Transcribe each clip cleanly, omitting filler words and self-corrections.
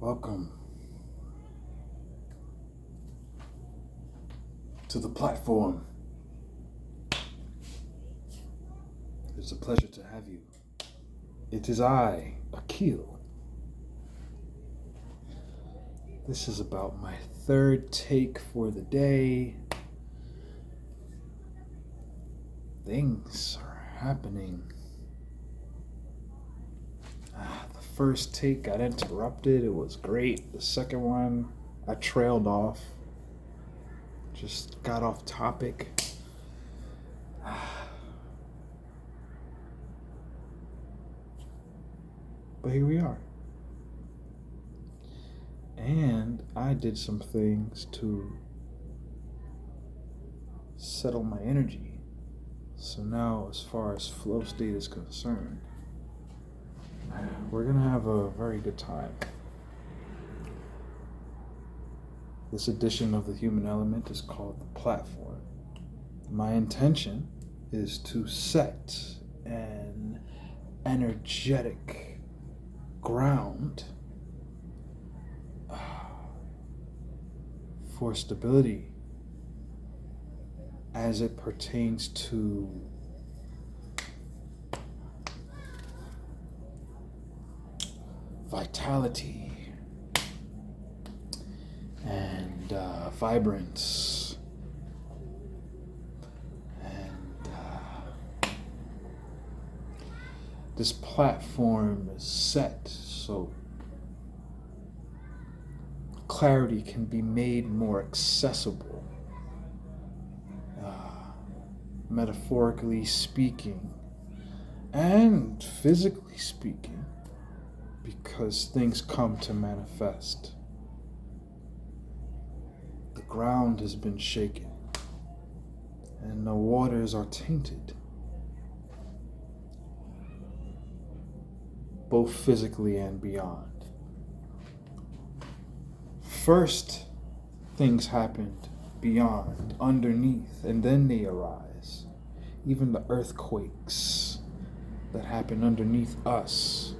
Welcome to the platform. It's a pleasure to have you. It is I, Akil. This is about my third take for the day. Things are happening. The first take got interrupted. It was great. The second one, I trailed off. Just got off topic. But here we are. And I did some things to settle my energy. So now, as far as flow state is concerned, we're gonna have a very good time. This edition of the Human Element is called the Platform. My intention is to set an energetic ground for stability as it pertains to vitality and vibrance and this platform is set so clarity can be made more accessible, metaphorically speaking and physically speaking, because things come to manifest. The ground has been shaken and the waters are tainted, both physically and beyond. First, things happened beyond, underneath, and then they arise. Even the earthquakes that happen underneath us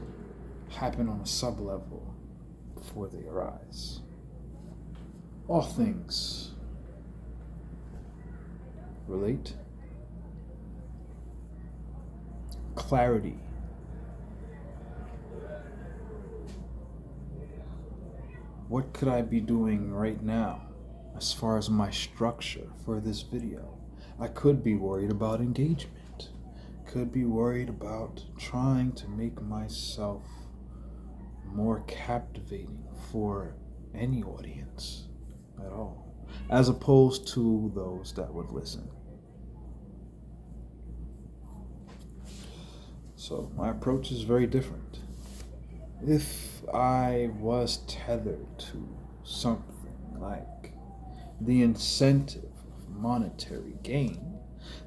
happen on a sub-level before they arise. All things relate. Clarity. What could I be doing right now as far as my structure for this video? I could be worried about engagement. Could be worried about trying to make myself more captivating for any audience at all, as opposed to those that would listen. So my approach is very different. If I was tethered to something like the incentive of monetary gain,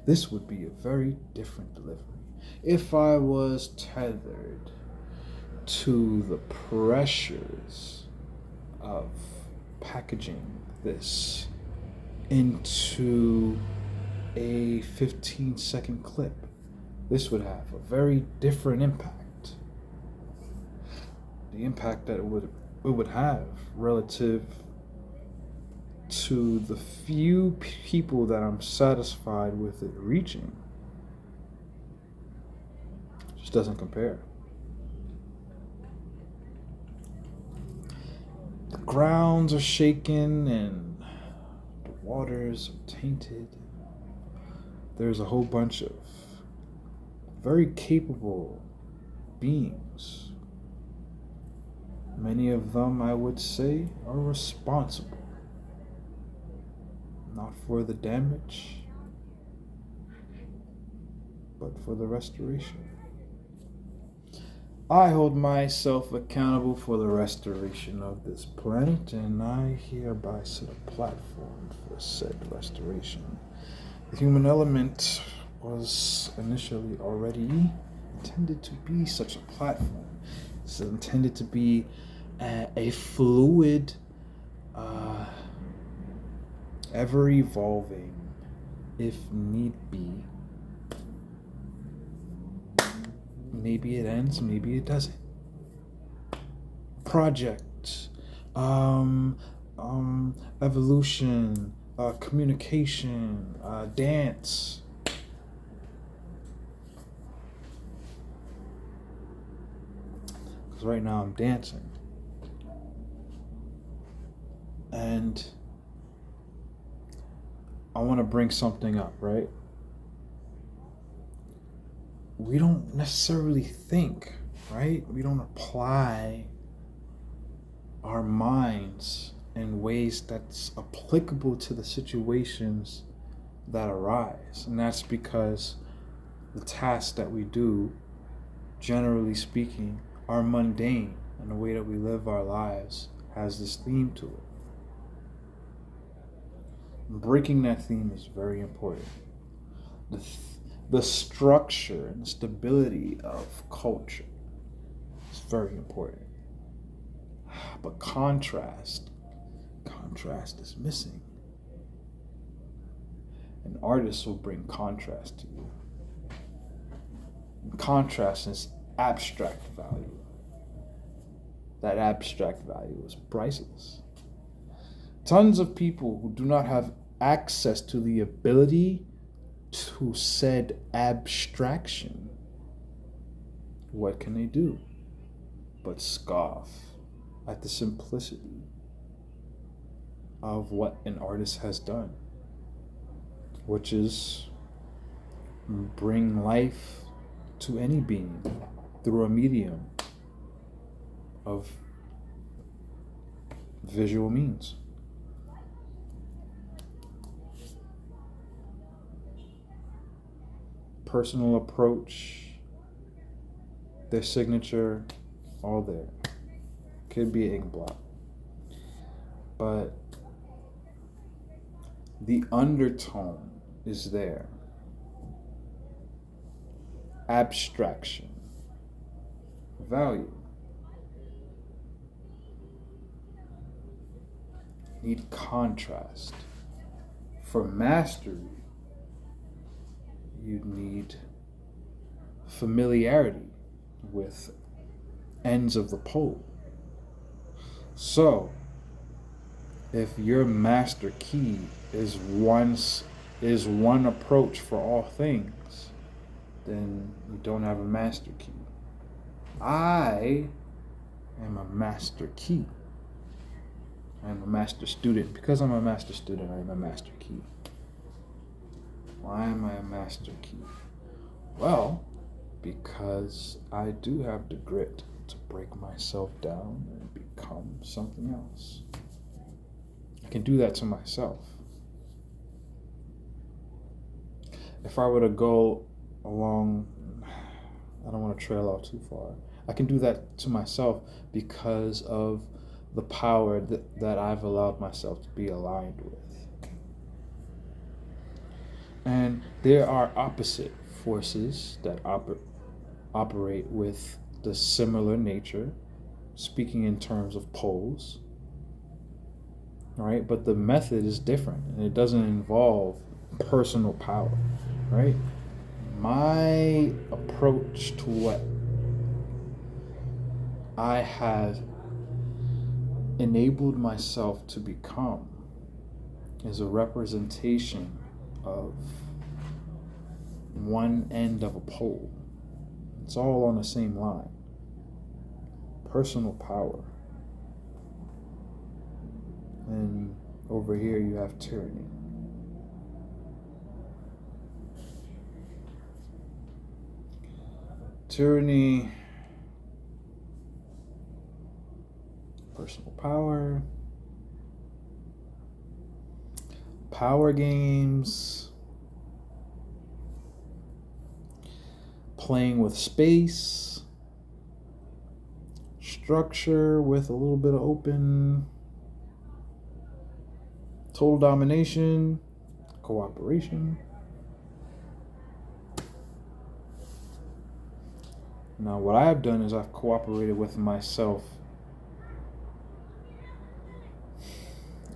this would be a very different delivery. If I was tethered to the pressures of packaging this into a 15-second clip, this would have a very different impact. The impact that it would have relative to the few people that I'm satisfied with it reaching just doesn't compare. The grounds are shaken and the waters are tainted. There's a whole bunch of very capable beings. Many of them, I would say, are responsible, not for the damage, but for the restoration. I hold myself accountable for the restoration of this planet, and I hereby set a platform for said restoration. The human element was initially already intended to be such a platform. It's intended to be a fluid, ever-evolving, if need be. Maybe it ends, maybe it doesn't. Project about evolution, communication, dance. Because right now I'm dancing. And I want to bring something up, right? We don't necessarily think, right? We don't apply our minds in ways that's applicable to the situations that arise. And that's because the tasks that we do, generally speaking, are mundane, and the way that we live our lives has this theme to it. Breaking that theme is very important. The structure and stability of culture is very important. But contrast is missing. An artist will bring contrast to you. And contrast is abstract value. That abstract value is priceless. Tons of people who do not have access to the ability to said abstraction, what can they do but scoff at the simplicity of what an artist has done, which is bring life to any being through a medium of visual means. Personal approach, their signature, all there. Could be an ink blot. But the undertone is there. Abstraction. Value. Need contrast. For mastery, you need familiarity with ends of the pole. So, if your master key is one approach for all things, then you don't have a master key. I am a master key. I am a master student. Because I'm a master student, I am a master key. Why am I a master key? Well, because I do have the grit to break myself down and become something else. I can do that to myself. If I were to go along, I don't want to trail off too far. I can do that to myself because of the power that I've allowed myself to be aligned with. And there are opposite forces that operate with the similar nature, speaking in terms of poles. Right? But the method is different, and it doesn't involve personal power, right? My approach to what I have enabled myself to become is a representation of one end of a pole. It's all on the same line. Personal power. And over here you have tyranny. Tyranny, personal power, power games, playing with space, structure with a little bit of open, total domination, cooperation. Now, what I have done is I've cooperated with myself.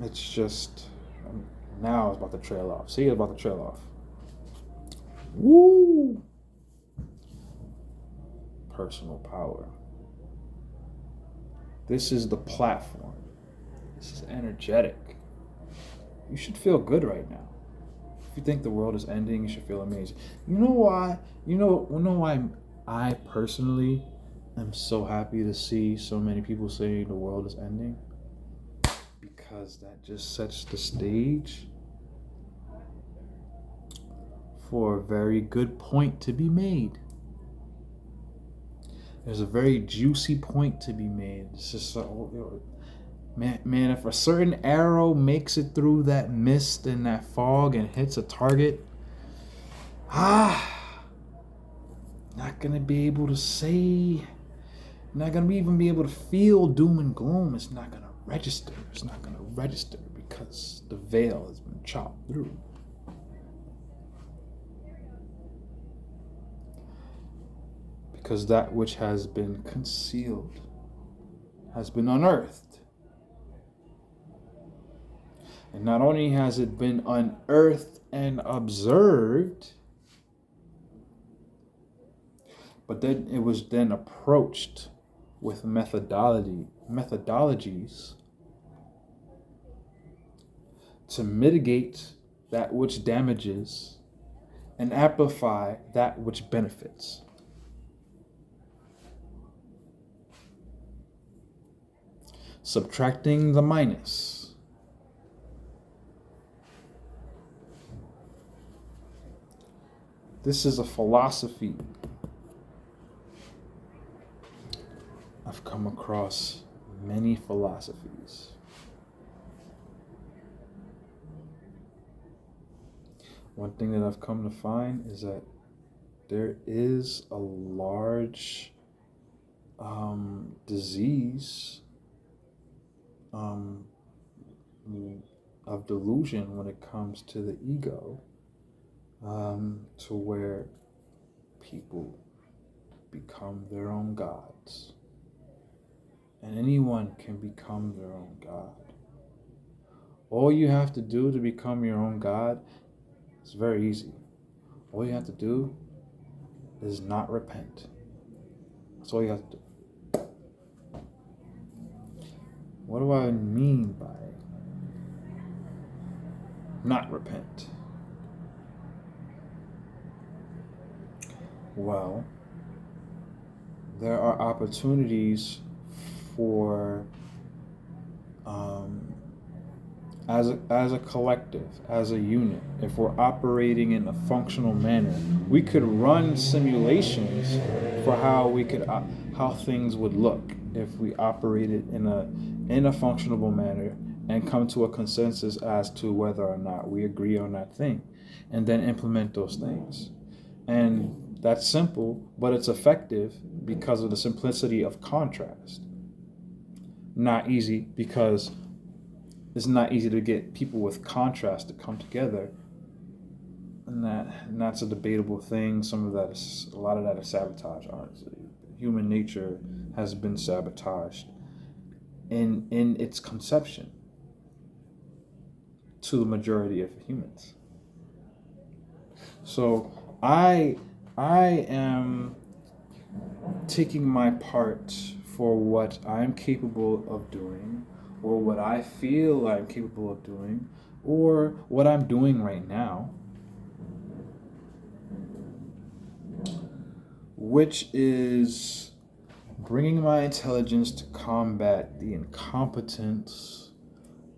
It's just, now it's about to trail off. See, it's about to trail off. Woo! Personal power. This is the platform. This is energetic. You should feel good right now. If you think the world is ending, you should feel amazing. You know why? You know why I personally am so happy to see so many people saying the world is ending? Because that just sets the stage for a very good point to be made. There's a very juicy point to be made. It's just man, if a certain arrow makes it through that mist and that fog and hits a target, not gonna be able to say, not gonna even be able to feel doom and gloom. It's not gonna register. It's not gonna register because the veil has been chopped through. Because that which has been concealed has been unearthed. And not only has it been unearthed and observed, but then it was then approached with methodologies to mitigate that which damages and amplify that which benefits. Subtracting the minus. This is a philosophy I've come across many philosophies. One thing that I've come to find is that there is a large disease of delusion when it comes to the ego, to where people become their own gods. And anyone can become their own God. All you have to do to become your own God is very easy. All you have to do is not repent. That's all you have to do. What do I mean by not repent? Well, there are opportunities for, as a collective, as a unit, if we're operating in a functional manner, we could run simulations for how things would look if we operated in a functional manner and come to a consensus as to whether or not we agree on that thing, and then implement those things. And that's simple, but it's effective because of the simplicity of contrast. Not easy because it's not easy to get people with contrast to come together, and that's a debatable thing. A lot of that is sabotage. Honestly, human nature has been sabotaged in its conception to the majority of humans. So I am taking my part for what I'm capable of doing, or what I feel I'm capable of doing, or what I'm doing right now, which is bringing my intelligence to combat the incompetence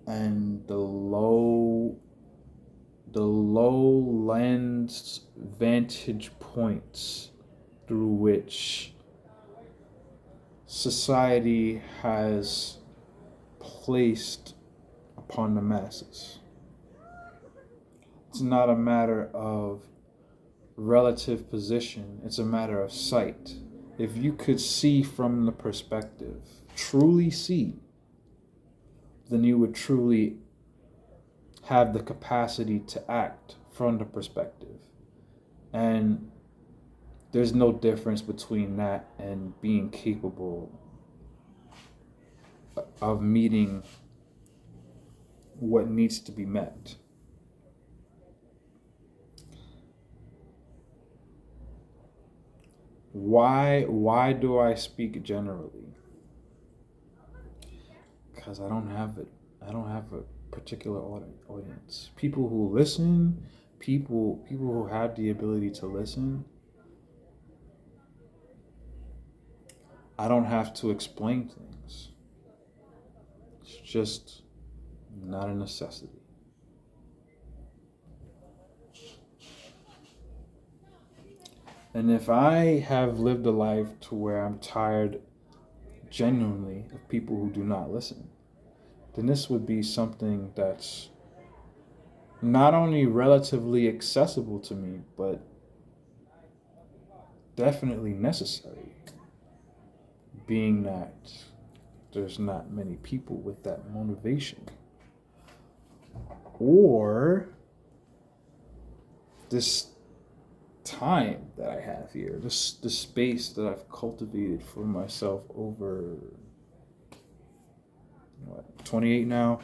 and the low lens vantage points through which society has placed upon the masses. It's not a matter of relative position, it's a matter of sight. If you could see from the perspective, truly see, then you would truly have the capacity to act from the perspective. And there's no difference between that and being capable of meeting what needs to be met. Why do I speak generally? because I don't have it. I don't have a particular audience. People who listen, people who have the ability to listen. I don't have to explain things. It's just not a necessity. And if I have lived a life to where I'm tired genuinely of people who do not listen, then this would be something that's not only relatively accessible to me, but definitely necessary, being that there's not many people with that motivation. Or this time that I have here, the space that I've cultivated for myself over 28 now.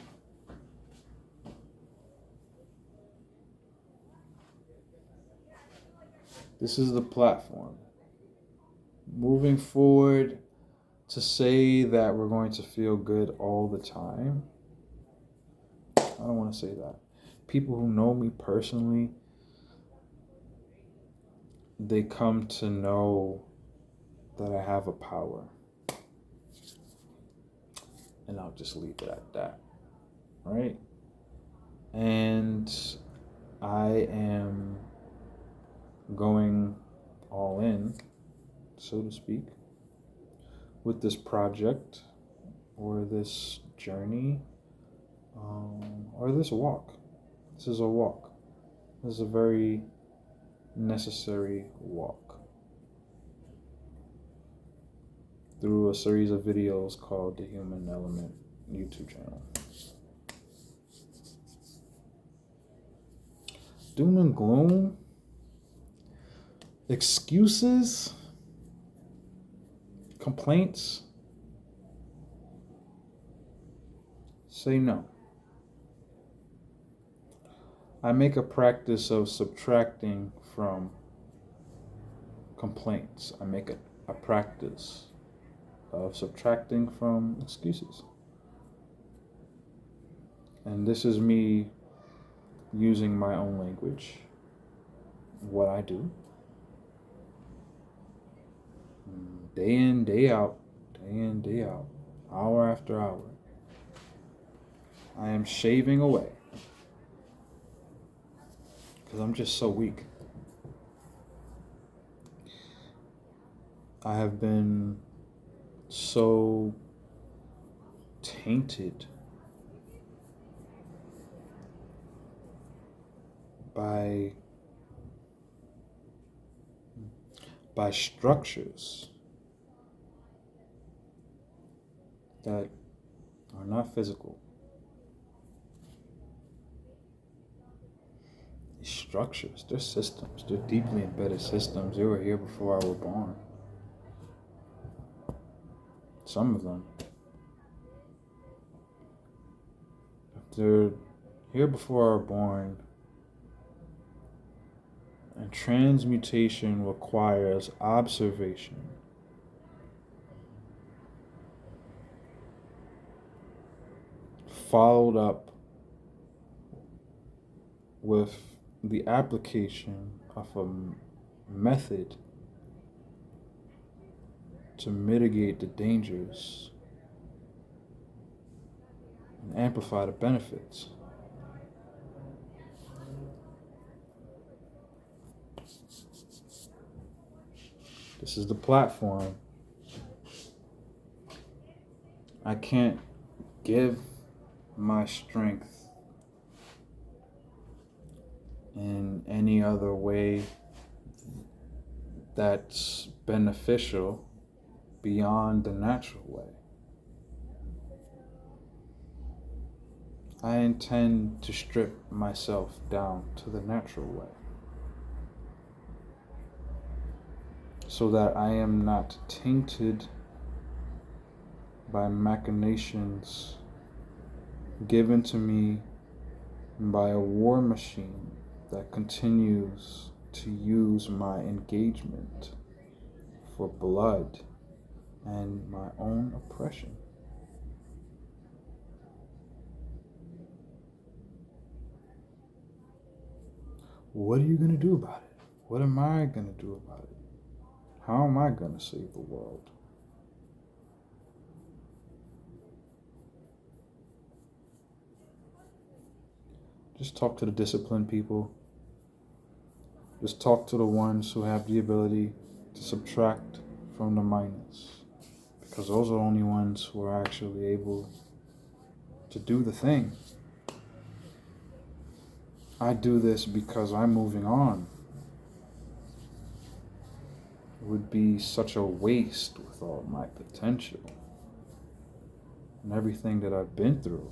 This is the platform. Moving forward, to say that we're going to feel good all the time, I don't want to say that. People who know me personally, they come to know that I have a power. And I'll just leave it at that. Right? And I am going all in, so to speak, with this project or this journey or this walk. This is a walk. This is a very necessary walk through a series of videos called The Human Element YouTube channel. Doom and gloom, excuses, complaints, say no. I make a practice of subtracting from complaints. I make a practice of subtracting from excuses. And this is me using my own language, what I do, day in, day out, hour after hour. I am shaving away because I'm just so weak. I have been so tainted by structures that are not physical. These structures, they're systems, they're deeply embedded systems. They were here before I was born. Some of them. They're here before I was born. And transmutation requires observation. Followed up with the application of a method to mitigate the dangers and amplify the benefits. This is the platform. I can't give my strength in any other way that's beneficial beyond the natural way. I intend to strip myself down to the natural way, so that I am not tainted by machinations given to me by a war machine that continues to use my engagement for blood and my own oppression. What are you going to do about it? What am I going to do about it? How am I going to save the world? Just talk to the disciplined people. Just talk to the ones who have the ability to subtract from the minus. Because those are the only ones who are actually able to do the thing. I do this because I'm moving on. It would be such a waste with all my potential and everything that I've been through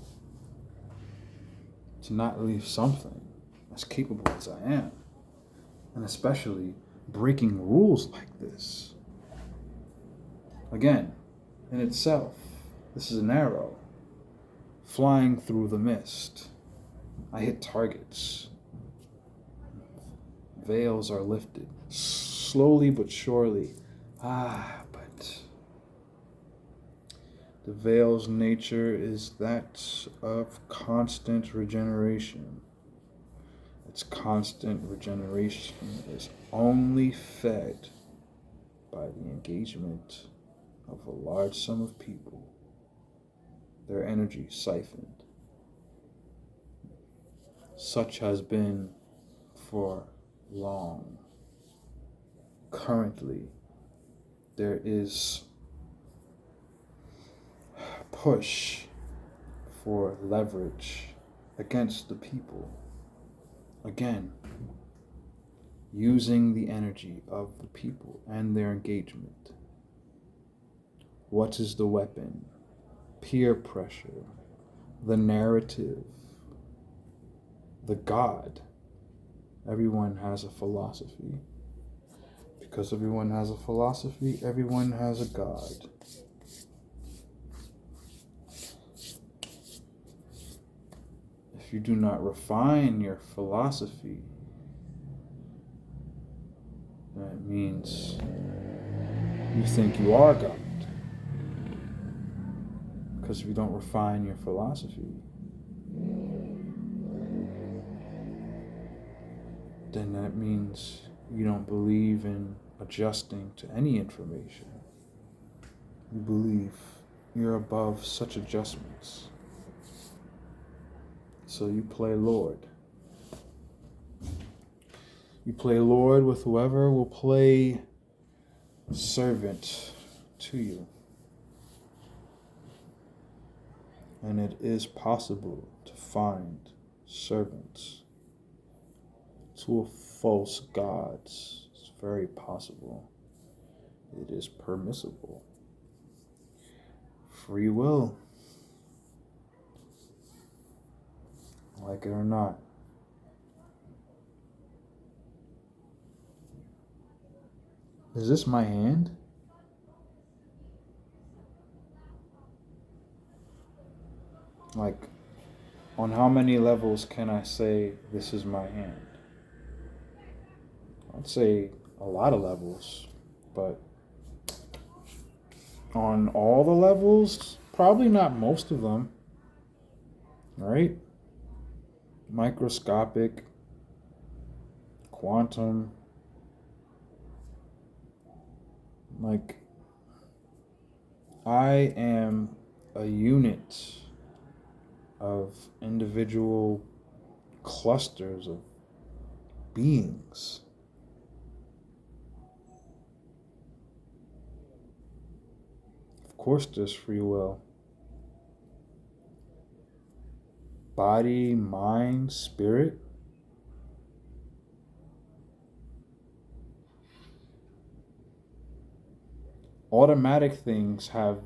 to not leave something as capable as I am. And especially breaking rules like this. Again, in itself, this is an arrow flying through the mist. I hit targets. Veils are lifted, slowly but surely. But the veil's nature is that of constant regeneration. Its constant regeneration is only fed by the engagement of a large sum of people, their energy siphoned. Such has been for long. Currently, there is push for leverage against the people. Again, using the energy of the people and their engagement. What is the weapon? Peer pressure, the narrative, the God. Everyone has a philosophy. Because everyone has a philosophy, everyone has a God. If you do not refine your philosophy, that means you think you are God. Because if you don't refine your philosophy, then that means you don't believe in adjusting to any information. You believe you're above such adjustments. So you play Lord. You play Lord with whoever will play servant to you. And it is possible to find servants to false gods. It's very possible. It is permissible. Free will. Like it or not. Is this my hand? Like, on how many levels can I say this is my hand? I'd say a lot of levels, but on all the levels, probably not most of them, right? Microscopic, quantum, like, I am a unit of individual clusters of beings. Of course, there's free will. Body, mind, spirit. Automatic things have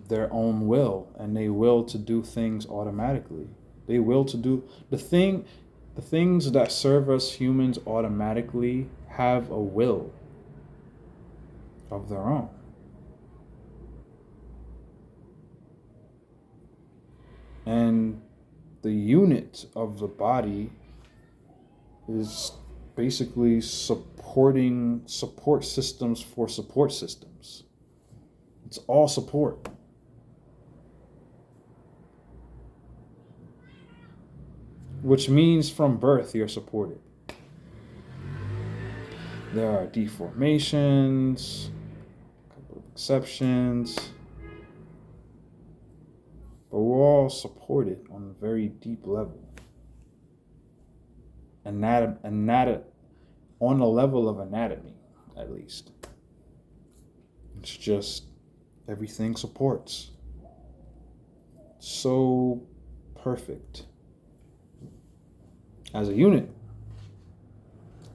their own will, and they will to do things automatically. They will to do the things that serve us humans automatically have a will of their own. And the unit of the body is basically supporting support systems for support systems. It's all support. Which means from birth you're supported. There are deformations, a couple of exceptions, but we're all supported on a very deep level. On a level of anatomy, at least. It's just everything supports. So perfect as a unit.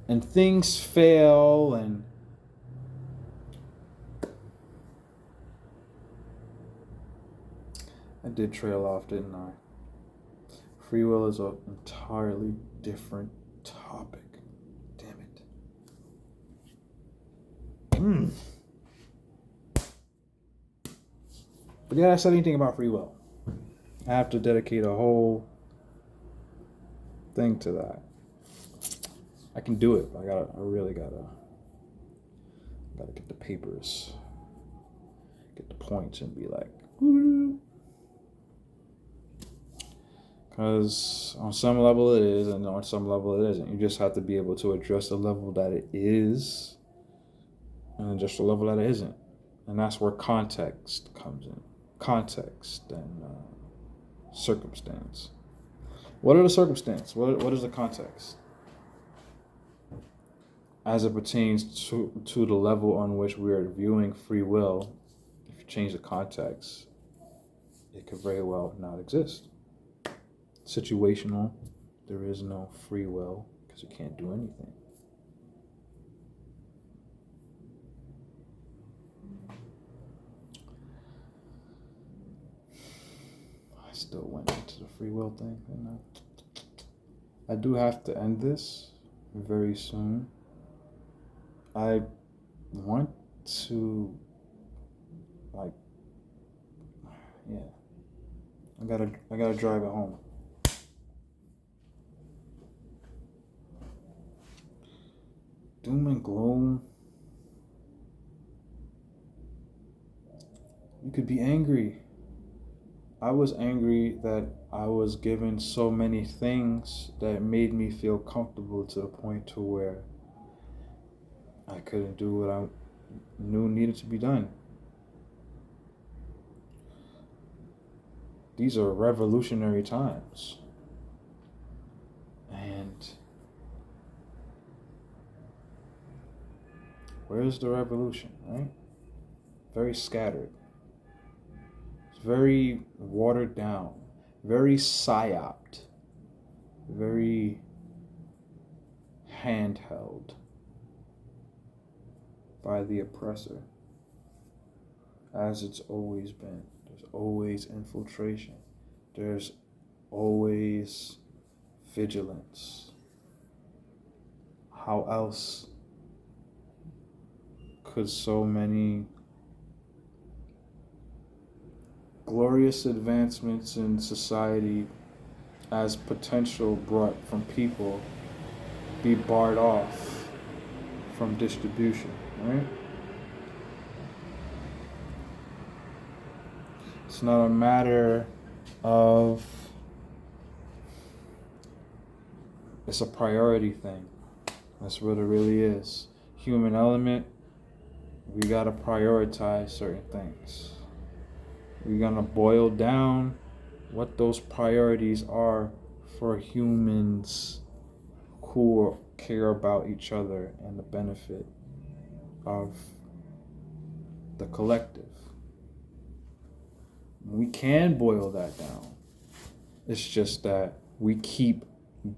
And things fail, and I did trail off, didn't I? Free will is an entirely different topic. Damn it. Forget I said anything about free will. I have to dedicate a whole thing to that. I can do it, but I really gotta get the papers, get the points, and be like, woo. Because on some level it is, and on some level it isn't. You just have to be able to address the level that it is, and just the level that it isn't. And that's where context comes in. Context and circumstance. What are the circumstances? What is the context? As it pertains to the level on which we are viewing free will, if you change the context, it could very well not exist. Situational, there is no free will because you can't do anything. I still went into the free will thing, and I do have to end this very soon. I want to, I gotta drive it home. Doom and gloom. You could be angry. I was angry that I was given so many things that made me feel comfortable to the point to where I couldn't do what I knew needed to be done. These are revolutionary times. And where's the revolution, right? Very scattered. It's very watered down, very psyoped, very handheld by the oppressor, as it's always been. There's always infiltration. There's always vigilance. How else could so many glorious advancements in society as potential brought from people be barred off from distribution, right? It's not a matter of, it's a priority thing. That's what it really is. Human element, we gotta prioritize certain things. We're gonna boil down what those priorities are for humans who care about each other and the benefit of the collective. We can boil that down. It's just that we keep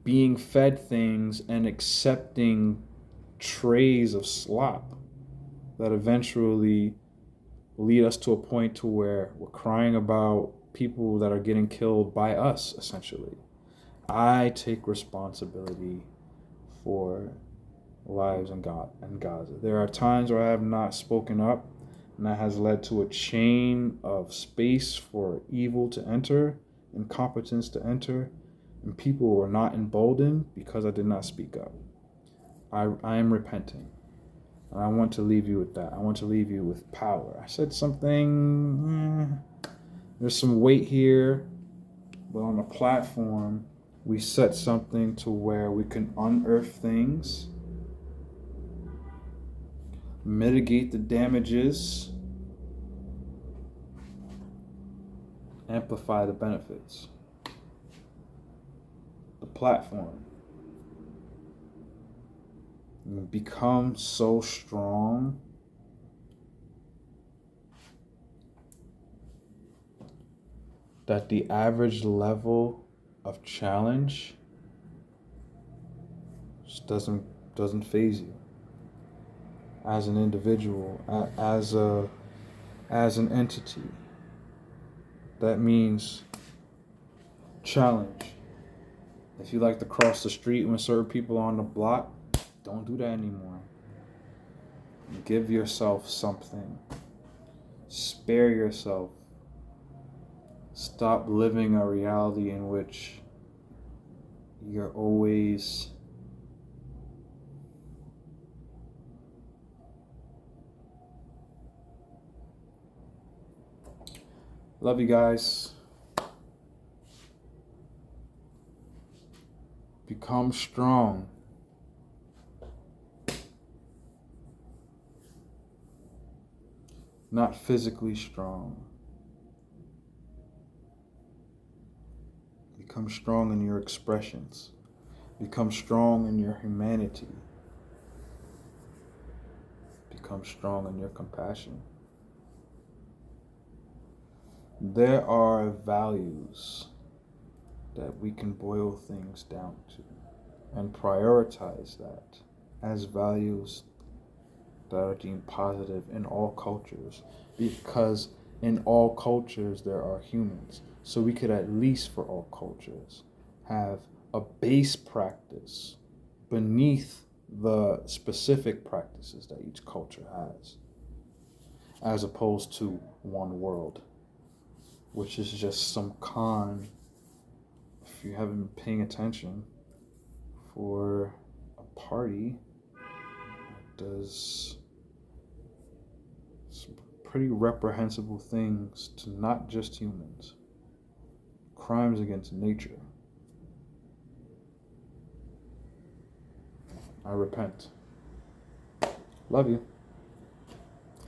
being fed things and accepting trays of slop that eventually lead us to a point to where we're crying about people that are getting killed by us, essentially. I take responsibility for lives in Gaza. There are times where I have not spoken up, and that has led to a chain of space for evil to enter, incompetence to enter, and people were not emboldened because I did not speak up. I am repenting. And I want to leave you with that. I want to leave you with power. I said something, there's some weight here, but on the platform, we set something to where we can unearth things mitigate the damages, amplify the benefits. The platform. Become so strong that the average level of challenge just doesn't faze you as an individual, as an entity. That means challenge. If you like to cross the street when certain people are on the block, don't do that anymore. Give yourself something. Spare yourself. Stop living a reality in which you're always love you guys. Become strong. Not physically strong. Become strong in your expressions. Become strong in your humanity. Become strong in your compassion. There are values that we can boil things down to and prioritize that as values that are deemed positive in all cultures, because in all cultures there are humans. So we could, at least for all cultures, have a base practice beneath the specific practices that each culture has, as opposed to one world, which is just some con, if you haven't been paying attention, for a party that does some pretty reprehensible things to not just humans. Crimes against nature. I repent. Love you.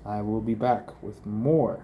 I will be back with more